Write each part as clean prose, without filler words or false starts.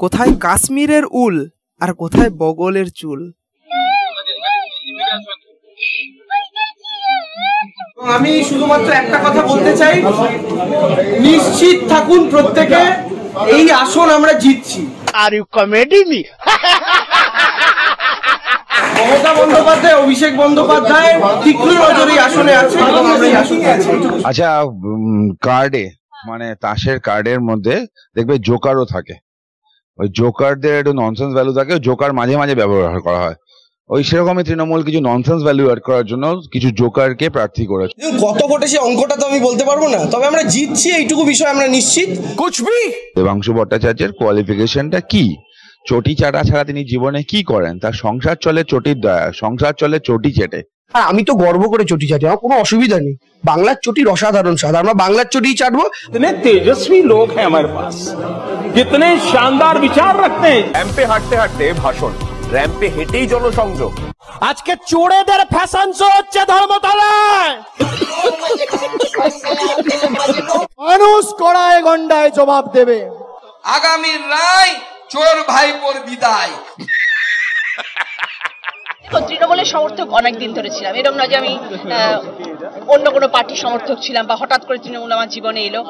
কোথায় কাশ্মীরের উল আর কোথায় বগলের চুল। আমি শুধুমাত্র একটা কথা বলতে চাই, নিশ্চিত থাকুন প্রত্যেকে, এই আসন আমরা জিতছি। আর you comedy me? Mamata Bandyopadhyay, Abhishek Bandyopadhyay তীক্ষ্ণ নজরে আসনে আছে এবং আমরা এই আসনে আছি। আচ্ছা, কার্ডে মানে তাসের কার্ডের মধ্যে দেখবে জোকারও থাকে। ওই জোকারদের একটু ননসেন্স ভ্যালু থাকে, জোকার মাঝে মাঝে ব্যবহার করা হয়। ওই সেরকমই তৃণমূল কিছু ননসেন্স ভ্যালু অ্যাড করার জন্য কিছু জোকারকে প্রার্থী করেছে। কত ভোটে সে অঙ্কটা তো আমি বলতে পারবো না, তবে আমরা জিতছি এইটুকু বিষয় আমরা নিশ্চিত। কুছবি দেবাংশু ভট্টাচার্যের কোয়ালিফিকেশনটা কি? চটি চাটা ছাড়া তিনি জীবনে কি করেন? তার সংসার চলে চটির দয়া, সংসার চলে চটি চেটে। হ্যাঁ, আমি তো গর্ব করে চটি চাটি, আমার কোনো অসুবিধা নেই। বাংলার চটির অসাধারণ স্বাদ, আমরা বাংলার চটি চাটবো। कितने तेजस्वी लोग हैं हमारे पास, कितने शानदार विचार रखते हैं। র‍্যাম্পে হাঁটতে হাঁটতে ভাষণ, র‍্যাম্পে হেঁটেই জনসংযোগ। আজকে চোরেদের ফ্যাশন শো হচ্ছে ধর্মতলায়। মানুষ কড়ায় গন্ডায় জবাব দেবে। আগামী রায় চোর ভাইপোর বিদায়। তৃণমূলের সমর্থক অনেকদিন ধরে ছিলাম, এরকম না যে আমি অন্য কোনো পার্টির সমর্থক ছিলাম বা হঠাৎ করে তৃণমূল আমার জীবনে এলো।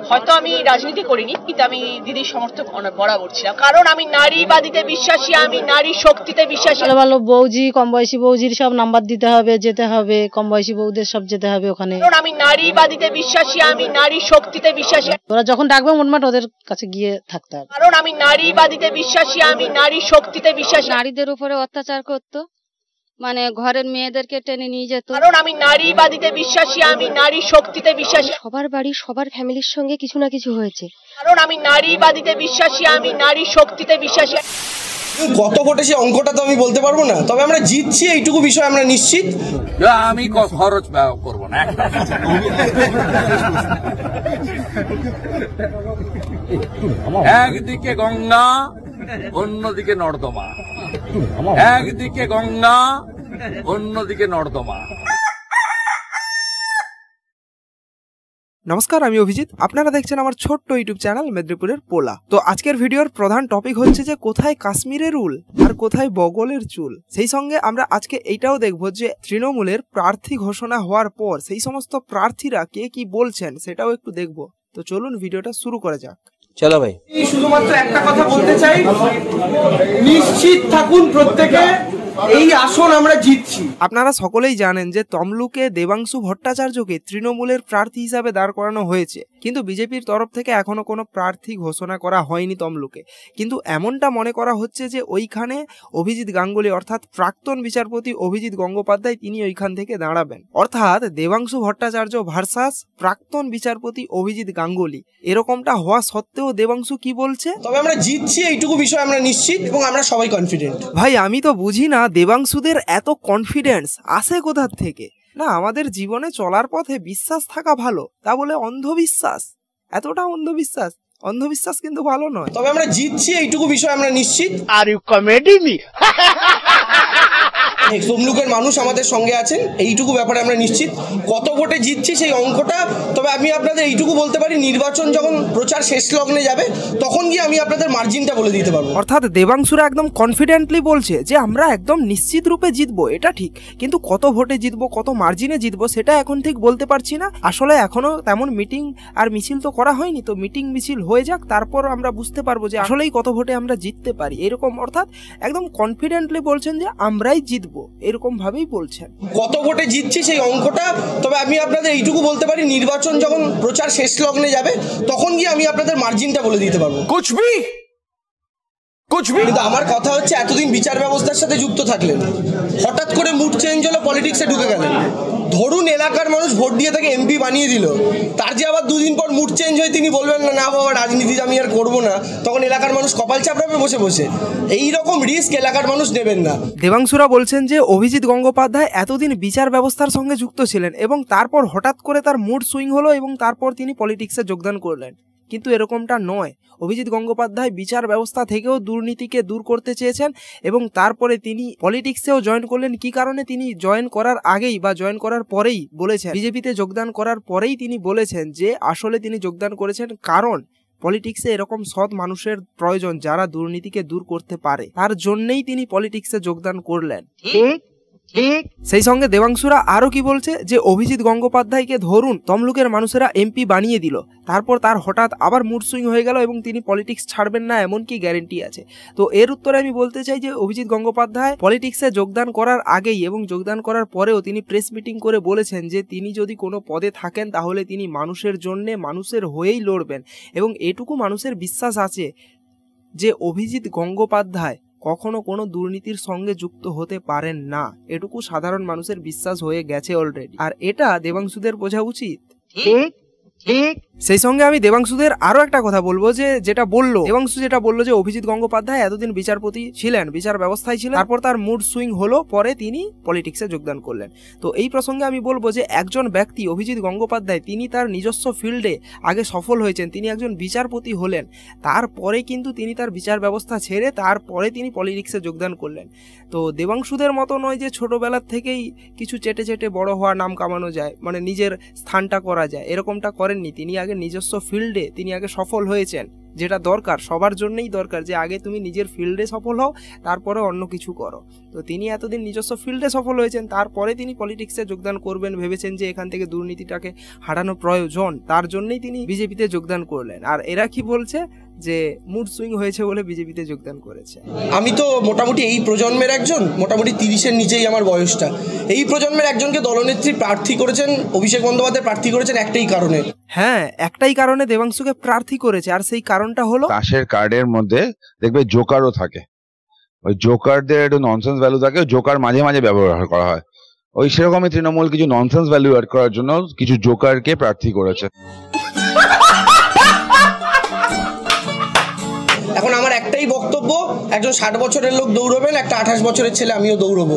হয়তো আমি রাজনীতি করিনি, কিন্তু আমি দিদির সমর্থক বরাবর ছিলাম, কারণ আমি নারীবাদীতে বিশ্বাসী, আমি নারী শক্তিতে বিশ্বাসী। ভালো ভালো বৌজি, কম বয়সী বৌজির সব নাম্বার দিতে হবে, যেতে হবে, কম বয়সী বৌদের সব যেতে হবে ওখানে। কারণ আমি নারীবাদীতে বিশ্বাসী, আমি নারী শক্তিতে বিশ্বাসী। ওরা যখন ডাকবে মোটমাট ওদের কাছে গিয়ে থাকতে হবে। কারণ আমি নারীবাদীতে বিশ্বাসী, আমি নারী শক্তিতে বিশ্বাসী। নারীদের উপরে অত্যাচার করতো, মানে ঘরের মেয়েদেরকে টেনে নিয়ে যেত। কারণ আমি নারীবাদীতে বিশ্বাসী, আমি নারী শক্তিতে বিশ্বাসী। সবার বাড়ি সবার ফ্যামিলির সঙ্গে কিছু না কিছু হয়েছে। কারণ আমি নারীবাদীতে বিশ্বাসী, আমি নারী শক্তিতে বিশ্বাসী। কত ভোটে সে অঙ্কটা তো আমি বলতে পারবো না, তবে আমরা জিতছি এইটুকু বিষয় আমরা নিশ্চিত। আমি খরচ করব না। একদিকে গঙ্গা, অন্যদিকে নর্দমা। একদিকে গঙ্গা, অন্যদিকে নর্দমা। নমস্কার, আমি অভিজিৎ, আপনারা দেখছেন আমার ছোট্ট ইউটিউব চ্যানেল মেদিনীপুরের পোলা। তো আজকের ভিডিওর প্রধান টপিক হচ্ছে যে কোথায় কাশ্মীরের উল আর কোথায় বগলের চুল। সেই সঙ্গে আমরা আজকে এইটাও দেখবো যে তৃণমূলের প্রার্থী ঘোষণা হওয়ার পর সেই সমস্ত প্রার্থীরা কে কি বলছেন সেটাও একটু দেখবো। তো চলুন ভিডিওটা শুরু করা যাক। চলো ভাই, শুধুমাত্র একটা কথা বলতে চাই, নিশ্চিত থাকুন প্রত্যেকে, এই আসন আমরা জিতছি। আপনারা সকলেই জানেন যে তমলুকে দেবাংশু ভট্টাচার্যকে তৃণমূলের প্রার্থী হিসাবে দাঁড় করানো হয়েছে, কিন্তু বিজেপির তরফ থেকে এখনো কোনো প্রার্থী ঘোষণা করা হয়নি তমলুকে। কিন্তু এমনটা মনে করা হচ্ছে যে ওইখানে অভিজিৎ গাঙ্গুলি অর্থাৎ প্রাক্তন বিচারপতি অভিজিৎ গঙ্গোপাধ্যায় তিনি ওইখান থেকে দাঁড়াবেন, অর্থাৎ দেবাংশু ভট্টাচার্য ভার্সাস প্রাক্তন বিচারপতি অভিজিৎ গাঙ্গুলি। এরকমটা হওয়া সত্ত্বেও দেবাংশু কি বলছে, তবে আমরা জিতছি এইটুকু বিষয় আমরা নিশ্চিত এবং আমরা সবাই কনফিডেন্ট। ভাই আমি তো বুঝি না দেবাংশুদের এত কনফিডেন্স আসে কোথা থেকে। না, আমাদের জীবনে চলার পথে বিশ্বাস থাকা ভালো, তা বলে অন্ধবিশ্বাস, এতটা অন্ধবিশ্বাস, অন্ধবিশ্বাস কিন্তু ভালো নয়। তবে আমরা জিতছি এইটুকু বিষয় আমরা নিশ্চিত। Are you comedy me? তমলুকের মানুষ আমাদের সঙ্গে আছেন, এইটুকু ব্যাপারে আমরা নিশ্চিত। কত ভোটে জিতছি সেই অঙ্কটা, তবে আমি আপনাদের এইটুকু বলতে পারি, নির্বাচন যখন প্রচার শেষ লগ্নে যাবে তখন গিয়ে আমি আপনাদের মার্জিনটা বলে দিতে পারবো। অর্থাৎ দেবাংশুরা একদম কনফিডেন্টলি বলছে যে আমরা একদম নিশ্চিত রূপে জিতবো, এটা ঠিক, কিন্তু কত ভোটে জিতবো, কত মার্জিনে জিতবো সেটা এখন ঠিক বলতে পারছি না। আসলে এখনো তেমন মিটিং আর মিছিল তো করা হয়নি, তো মিটিং মিছিল হয়ে যাক, তারপর আমরা বুঝতে পারবো যে আসলেই কত ভোটে আমরা জিততে পারি। এরকম অর্থাৎ একদম কনফিডেন্টলি বলছেন যে আমরাই জিতবো, এরকম ভাবেই বলছেন। কত ভোটে জিতছি সেই অঙ্কটা, তবে আমি আপনাদের এইটুকু বলতে পারি, নির্বাচন যখন প্রচার শেষ লগ্নে যাবে তখন গিয়ে আমি আপনাদের মার্জিনটা বলে দিতে পারবো। কুছবি কিন্তু আমার কথা হচ্ছে, এতদিন বিচার ব্যবস্থার সাথে যুক্ত থাকলেন, হঠাৎ করে মুড চেঞ্জ হলো, পলিটিক্সে ঢুকে গেলেন। ধরুন এলাকার মানুষ ভোট দিয়ে তাকে এমপি বানিয়ে দিল, তার যে আবার দুদিন পর মুড চেঞ্জ হয়ে তিনি বলবেন না না বাবা রাজনীতি আমি আর করবো না, তখন এলাকার মানুষ কপাল চাপড়াবে বসে বসে। এই রকম রিস্ক এলাকার মানুষ নেবেন না। দেবাংশুরা বলছেন যে অভিজিৎ গঙ্গোপাধ্যায় এতদিন বিচার ব্যবস্থার সঙ্গে যুক্ত ছিলেন এবং তারপর হঠাৎ করে তার মুড সুইং হলো এবং তারপর তিনি পলিটিক্সে যোগদান করলেন, কিন্তু এরকমটা নয়। অভিজিৎ গঙ্গোপাধ্যায় বিচার ব্যবস্থা থেকেও দুর্নীতিকে দূর করতে চেয়েছেন এবং তারপরে তিনি পলিটিক্সেও জয়েন করলেন। কি কারণে তিনি জয়েন করার আগেই বা জয়েন করার পরেই বলেছেন, বিজেপিতে যোগদান করার পরেই তিনি বলেছেন যে আসলে তিনি যোগদান করেছেন কারণ পলিটিক্সে এরকম সৎ মানুষের প্রয়োজন যারা দুর্নীতিকে দূর করতে পারে, তার জন্যই তিনি পলিটিক্সে যোগদান করলেন। সেই সঙ্গে দেবাংশুরা আরো কি বলছে যে অভিজিৎ গঙ্গোপাধ্যায়কে ধরুন তমলুকের মানুষেরা এমপি বানিয়ে দিল, তারপর তার হঠাৎ আবার মুড সুইং হয়ে গেল এবং তিনি পলিটিক্স ছাড়বেন না এমন কি গ্যারেন্টি আছে? তো এর উত্তরে আমি বলতে চাই যে অভিজিৎ গঙ্গোপাধ্যায় পলিটিক্সে যোগদান করার আগেই এবং যোগদান করার পরেও তিনি প্রেস মিটিং করে বলেছেন যে তিনি যদি কোনো পদে থাকেন তাহলে তিনি মানুষের জন্যে মানুষের হয়েই লড়বেন, এবং এটুকু মানুষের বিশ্বাস আছে যে অভিজিৎ গঙ্গোপাধ্যায় কখনো কোনো দুর্নীতির সঙ্গে যুক্ত হতে পারেন না, এটুকু সাধারণ মানুষের বিশ্বাস হয়ে গেছে অলরেডি। আর এটা দেবাংশুদের বোঝা উচিত। সেই সঙ্গে আমি দেবাংশুদের আরো একটা কথা বলবো যে দেবাংশু যেটা বললো যে অভিজিৎ গঙ্গোপাধ্যায় এতদিন বিচারপতি ছিলেন, বিচার ব্যবস্থায় ছিলেন, তারপর তার মুড সুইং হলো, পরে তিনি পলিটিক্সে যোগদান করলেন। তো এই প্রসঙ্গে আমি বলবো যে একজন ব্যক্তি অভিজিৎ গঙ্গোপাধ্যায় তিনি তার নিজস্ব ফিল্ডে আগে সফল হয়েছেন, তিনি একজন বিচারপতি হলেন, তারপরে কিন্তু তিনি তার বিচার ব্যবস্থা ছেড়ে তারপরে তিনি পলিটিক্সে যোগদান করলেন। তো দেবাংশুদের মতো নয় যে ছোটবেলার থেকেই কিছু চেটে চেটে বড় হওয়া, নাম কামানো যায়, মানে নিজের স্থানটা করা যায়, এরকমটা করেননি। তিনি আগে নিজস্ব ফিল্ডে তিনি আগে সফল হয়েছেন, যেটা দরকার, সবার জন্যই দরকার যে আগে তুমি নিজের ফিল্ডে সফল হও তারপরে অন্য কিছু করো। তো তিনি এতদিন নিজস্ব ফিল্ডে সফল হয়েছেন, তারপরে তিনি পলিটিক্সে যোগদান করবেন, ভেবেছেন যে এখান থেকে দুর্নীতিটাকে হারানো প্রয়োজন, তার জন্যই তিনি বিজেপিতে যোগদান করলেন। আর এরা কি বলছে যে মুড সুইং হয়েছে বলে বিজেপিতে যোগদান করেছে। আমি তো মোটামুটি এই প্রজন্মের একজন, মোটামুটি 30-এর নিচেই আমার বয়সটা, এই প্রজন্মের একজনকে দলনেত্রী প্রার্থী করেছেন, অভিষেক বন্দ্যোপাধ্যায় প্রার্থী করেছেন একটাই কারণে। হ্যাঁ, একটাই কারণে দেবাংশুকে প্রার্থী করেছে, আর সেই কারণটা হলো তাসের কার্ডের মধ্যে দেখবে জোকারও থাকে, ওই জোকারদের একটু ননসেন্স ভ্যালু থাকে, জোকার মাঝে মাঝে ব্যবহার করা হয়, ওই সেরকমই তৃণমূল কিছু ননসেন্স ভ্যালু অ্যাড করার জন্য কিছু জোকারকে প্রার্থী করেছে। এখন আমার একটাই বক্তব্য, একজন 60 বছরের লোক দৌড়বেন, একটা 28 বছরের ছেলে আমিও দৌড়বো,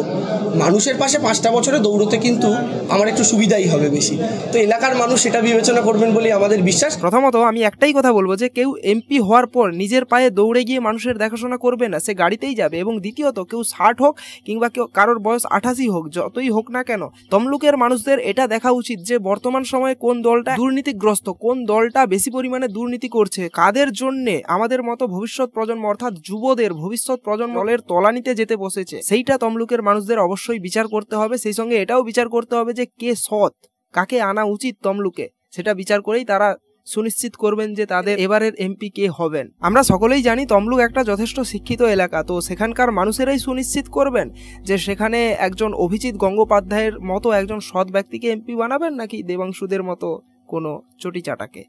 মানুষের পাশে 5টা বছরে দৌড়তে কিন্তু আমার একটু সুবিধাই হবে বেশি। তো এলাকার মানুষ সেটা বিবেচনা করবেন বলে আমাদের বিশ্বাস। প্রথমত আমি একটাই কথা বলবো যে কেউ এমপি হওয়ার পর নিজের পায়ে দৌড়ে গিয়ে মানুষের দেখাশোনা করবে না, সে গাড়িতেই যাবে। এবং দ্বিতীয়ত কেউ 60 হোক কিংবা কেউ কারোর বয়স 88 হোক, যতই হোক না কেন, তমলুকের মানুষদের এটা দেখা উচিত যে বর্তমান সময়ে কোন দলটা দুর্নীতিগ্রস্ত, কোন দলটা বেশি পরিমাণে দুর্নীতি করছে, কাদের জন্যে আমাদের মতো ভবিষ্যৎ প্রজন্ম অর্থাৎ যুবদের ভবিষ্যৎ প্রজন্ম দলের তলানিতে যেতে বসেছে, সেইটা তমলুকের মানুষদের অবশ্যই বিচার করতে হবে। সেই সঙ্গে এটাও বিচার করতে হবে যে কে সৎ, কাকে আনা উচিত তমলুকে, সেটা বিচার করেই তারা সুনিশ্চিত করবেন যে তাদের এবারের এমপি কে হবেন। আমরা সকলেই জানি তমলুক একটা যথেষ্ট শিক্ষিত এলাকা, তো সেখানকার মানুষেরাই সুনিশ্চিত করবেন যে সেখানে একজন অভিজিৎ গঙ্গোপাধ্যায়ের মতো একজন সৎ ব্যক্তিকে এমপি বানাবেন নাকি দেবাংশুদের মতো কোনো চটি চাটাকে।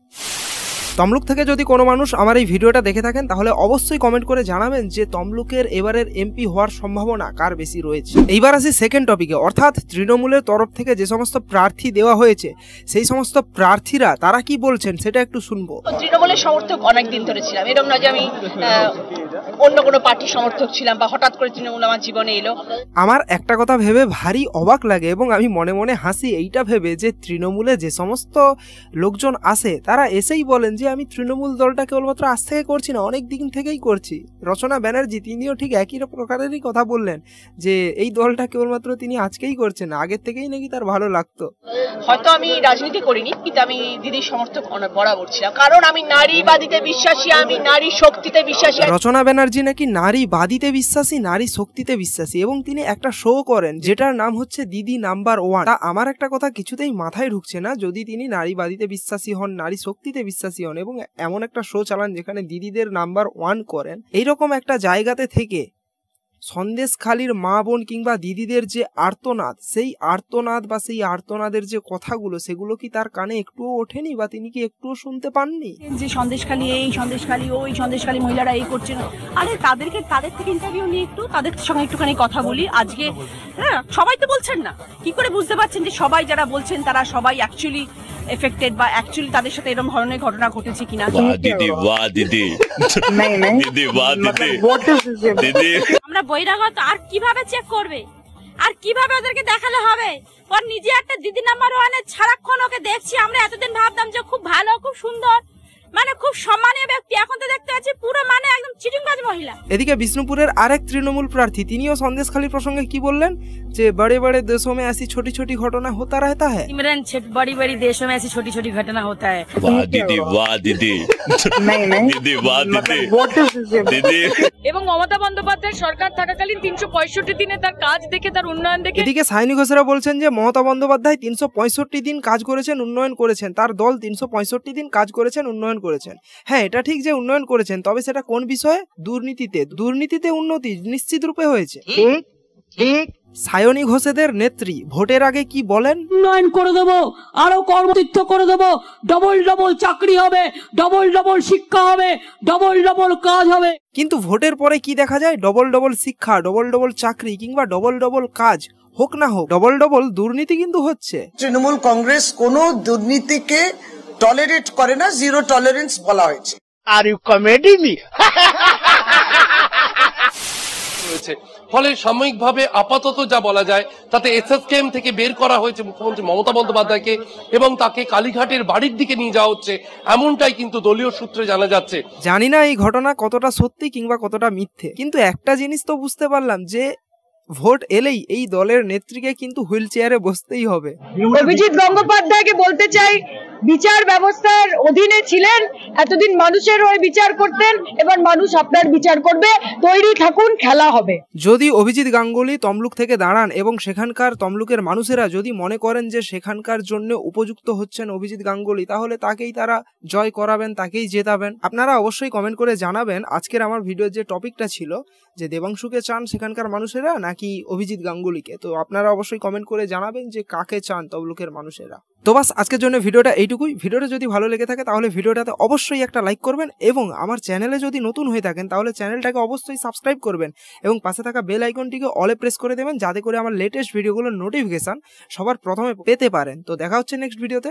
তমলুক থেকে যদি কোনো মানুষ আমার এই ভিডিওটা দেখে থাকেন তাহলে অবশ্যই কমেন্ট করে জানাবেন যে তমলুকের এবারের এমপি হওয়ার সম্ভাবনা কার বেশি রয়েছে। এইবার আসি সেকেন্ড টপিকে, অর্থাৎ তৃণমূলের তরফ থেকে যে সমস্ত প্রার্থী দেওয়া হয়েছে সেই সমস্ত প্রার্থীরা তারা কি বলছেন সেটা একটু শুনবো। তৃণমূলের সমর্থক অনেকদিন ধরে ছিলাম, এরকম না যে আমি অন্য কোনো পার্টির সমর্থক ছিলাম বা হঠাৎ করে তৃণমূল আমার জীবনে এলো। আমার একটা কথা ভেবে ভারী অবাক লাগে এবং আমি মনে মনে হাসি এইটা ভেবে যে তৃণমূলে যে সমস্ত লোকজন আসে তারা এসেই বলেন যে আমি তৃণমূল দলটা কেবলমাত্র আজ থেকে করছি না, অনেক দিন থেকেই করছি। রচনা ব্যানার্জি তিনিও ঠিক একই প্রকারেরই কথা বললেন যে এই দলটা কেবলমাত্র তিনি আজকেই করছেন, আগের থেকেই নাকি তার ভালো লাগতো। হয়তো আমি রাজনীতি করিনি কিন্তু আমি দিদির সমর্থক বরাবর ছিলাম, কারণ আমি নারীবাদীতে বিশ্বাসী, আমি নারী শক্তিতে বিশ্বাসী। রচনা ব্যানার্জি নাকি নারীবাদীতে বিশ্বাসী, নারী শক্তিতে বিশ্বাসী, এবং তিনি একটা শো করেন যেটার নাম হচ্ছে দিদি নাম্বার 1। তা আমার একটা কথা কিছুতেই মাথায় ঢুকছে না, যদি তিনি নারীবাদীতে বিশ্বাসী হন, নারী শক্তিতে বিশ্বাসী হন এবং এমন একটা শো চালান যেখানে দিদিদের নাম্বার 1 করেন, এইরকম একটা জায়গাতে থেকে সন্দেশখালির মা বোন কিংবা দিদিদের যে আর্তনাদ, সেই আর্তনাদ বা সেই আর্তনাদের যে কথাগুলো সেগুলো কি তার কানে একটুও ওঠেনি বা তিনি কি একটুও শুনতে পাননি? যে সন্দেশখালি এই সন্দেশখালি ওই সন্দেশখালি মহিলারা এই করছেন, আরে তাদের থেকে ইন্টারভিউ নিয়ে একটু তাদের সঙ্গে একটুখানি কথা বলি আজকে। হ্যাঁ, সবাই তো বলছেন না, কি করে বুঝতে পারছেন যে সবাই যারা বলছেন তারা সবাই অ্যাকচুয়ালি এফেক্টেড বা অ্যাকচুয়ালি তাদের সাথে এরকম ধরনের ঘটনা ঘটেছে কিনা? আমরা বহিরাগত আর কিভাবে চেক করবে, আর কিভাবে ওদেরকে দেখালে হবে? ওর নিজে একটা দিদি নাম্বার 1-এ সারাক্ষণ ওকে দেখছি আমরা, এতদিন ভাবতাম যে খুব ভালো, খুব সুন্দর, মানে খুব সম্মানীয় ব্যক্তি, এখন তো দেখতে পাচ্ছি পুরো মানে একদম চিটিংবাজ মহিলা। এদিকে বিষ্ণুপুরের আরেক তৃণমূল প্রার্থী তিনিও সন্দেশখালী প্রসঙ্গে কি বললেন, যে বড়ে বড়ে দেশোं में ऐसी छोटी छोटी घटना होता रहता है। सिमरन बड़ी बड़ी देशों में ऐसी छोटी छोटी घटना होता है। वाह दीदी वाह दीदी दीदी वाह दीदी। এবং মমতা বন্দ্যোপাধ্যায় সরকার থাকাকালীন 365 দিনে তার কাজ দেখে, তার উন্নয়ন দেখে। এদিকে সায়নী ঘোষেরা বলছেন যে মমতা বন্দ্যোপাধ্যায় 365 দিন কাজ করেছেন, উন্নয়ন করেছেন, তার দল 365 দিন কাজ করেছেন, উন্নয়ন করেছেন। হ্যাঁ, এটা ঠিক যে উন্নয়ন করেছেন, তবে সেটা কোন বিষয়ে? দুর্নীতিতে উন্নতি নিশ্চিত রূপে হয়েছে। সায়নী ঘোষেদের নেত্রী ভোটের আগে কি বলেন? উন্নয়ন করে দেবো, আরো কর্মতীর্থ করে দেবো, ডবল ডবল চাকরি হবে, ডবল ডবল শিক্ষা হবে, ডবল ডবল কাজ হবে। কিন্তু ভোটের পরে কি দেখা যায়? ডবল ডবল শিক্ষা, ডবল ডবল চাকরি কিংবা ডবল ডবল কাজ হোক না হোক, ডবল ডবল দুর্নীতি কিন্তু হচ্ছে। তৃণমূল কংগ্রেস কোনো দুর্নীতিকে টলারেট করে না, জিরো টলারেন্স বলা হয়েছে। Are you comedy me? ফলে সাময়িকভাবে আপাতত যা বলা যায় তাতে এসএসকেএম থেকে বের করা হয়েছে মুখ্যমন্ত্রী মমতা বন্দ্যোপাধ্যায়কে এবং তাকে কালীঘাটের বাড়ির দিকে নিয়ে যাওয়া হচ্ছে, এমনটাই কিন্তু দলীয় সূত্রে জানা যাচ্ছে। জানি না এই ঘটনা কতটা সত্যি কিংবা কতটা মিথ্যে, কিন্তু একটা জিনিস তো বুঝতে পারলাম যে ভোট এলেই এই দলের নেত্রীকে কিন্তু হুইল চেয়ারে বসতেই হবে। অভিজিৎ গঙ্গোপাধ্যায়কে বলতে চাই, বিচার ব্যবস্থার অধীনে ছিলেন, এতদিন মানুষের হয়ে বিচার করতেন, এবার মানুষ আপনার বিচার করবে, তৈরি থাকুন, খেলা হবে। যদি অভিজিৎ গাঙ্গুলি তমলুক থেকে দাঁড়ান এবং সেখানকার তমলুকের মানুষেরা যদি মনে করেন যে সেখানকার জন্য উপযুক্ত হচ্ছেন অভিজিৎ গাঙ্গুলি, তাহলে তাকেই তারা জয় করাবেন, তাকেই জেতাবেন। আপনারা অবশ্যই কমেন্ট করে জানাবেন আজকের আমার ভিডিওর যে টপিকটা ছিল, যে দেবাংশুকে চান সেখানকার মানুষেরা নাকি অভিজিৎ গাঙ্গুলিকে। তো আপনারা অবশ্যই কমেন্ট করে জানাবেন যে কাকে চান তমলুকের মানুষেরা। তো বাস আজকের জন্য ভিডিওটা এইটুকুই। ভিডিওটা যদি ভালো লেগে থাকে তাহলে ভিডিওটাতে অবশ্যই একটা লাইক করবেন, এবং আমার চ্যানেলে যদি নতুন হয়ে থাকেন তাহলে চ্যানেলটাকে অবশ্যই সাবস্ক্রাইব করবেন এবং পাশে থাকা বেল আইকনটিকে অলে প্রেস করে দেবেন, যাতে করে আমার লেটেস্ট ভিডিওগুলোর নোটিফিকেশন সবার প্রথমে পেতে পারেন। তো দেখা হচ্ছে নেক্সট ভিডিওতে।